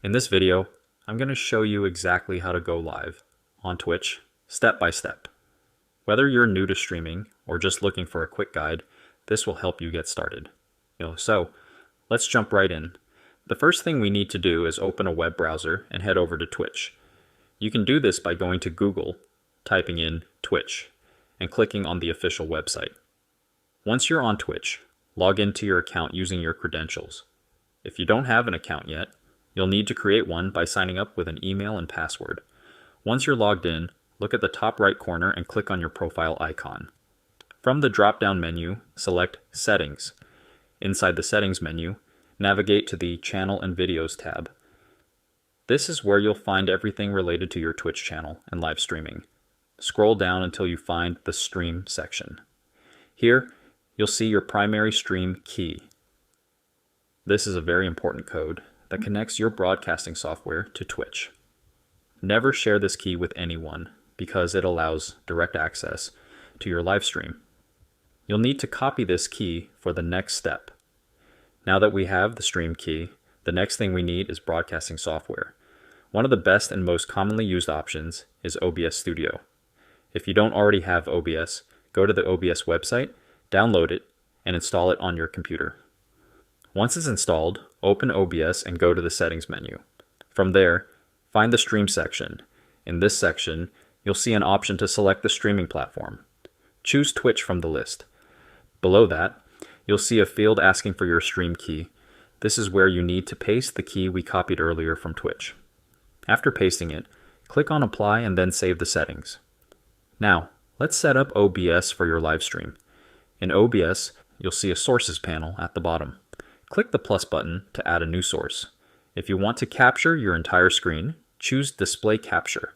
In this video, I'm going to show you exactly how to go live on Twitch, step by step. Whether you're new to streaming or just looking for a quick guide, this will help you get started. So let's jump right in. The first thing we need to do is open a web browser and head over to Twitch. You can do this by going to Google, typing in Twitch, and clicking on the official website. Once you're on Twitch, log into your account using your credentials. If you don't have an account yet, you'll need to create one by signing up with an email and password. Once you're logged in, look at the top right corner and click on your profile icon. From the drop-down menu, select Settings. Inside the Settings menu, navigate to the Channel and Videos tab. This is where you'll find everything related to your Twitch channel and live streaming. Scroll down until you find the Stream section. Here, you'll see your primary stream key. This is a very important code that connects your broadcasting software to Twitch. Never share this key with anyone because it allows direct access to your live stream. You'll need to copy this key for the next step. Now that we have the stream key, the next thing we need is broadcasting software. One of the best and most commonly used options is OBS Studio. If you don't already have OBS, go to the OBS website, download it, and install it on your computer. Once it's installed, open OBS and go to the Settings menu. From there, find the Stream section. In this section, you'll see an option to select the streaming platform. Choose Twitch from the list. Below that, you'll see a field asking for your stream key. This is where you need to paste the key we copied earlier from Twitch. After pasting it, click on Apply and then save the settings. Now, let's set up OBS for your live stream. In OBS, you'll see a Sources panel at the bottom. Click the plus button to add a new source. If you want to capture your entire screen, choose Display Capture.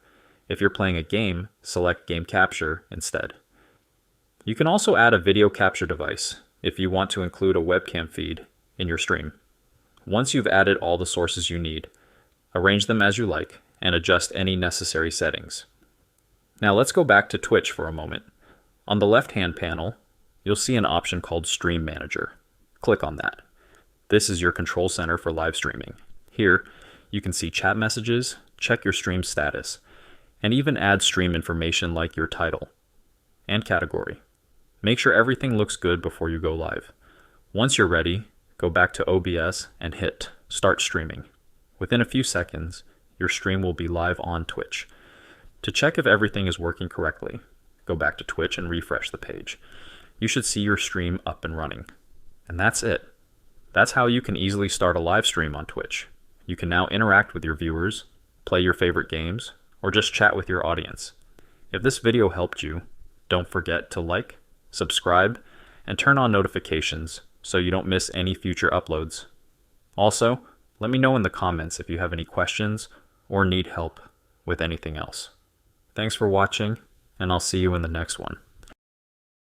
If you're playing a game, select Game Capture instead. You can also add a video capture device if you want to include a webcam feed in your stream. Once you've added all the sources you need, arrange them as you like and adjust any necessary settings. Now let's go back to Twitch for a moment. On the left-hand panel, you'll see an option called Stream Manager. Click on that. This is your control center for live streaming. Here, you can see chat messages, check your stream status, and even add stream information like your title and category. Make sure everything looks good before you go live. Once you're ready, go back to OBS and hit Start Streaming. Within a few seconds, your stream will be live on Twitch. To check if everything is working correctly, go back to Twitch and refresh the page. You should see your stream up and running. And that's it. That's how you can easily start a live stream on Twitch. You can now interact with your viewers, play your favorite games, or just chat with your audience. If this video helped you, don't forget to like, subscribe, and turn on notifications so you don't miss any future uploads. Also, let me know in the comments if you have any questions or need help with anything else. Thanks for watching, and I'll see you in the next one.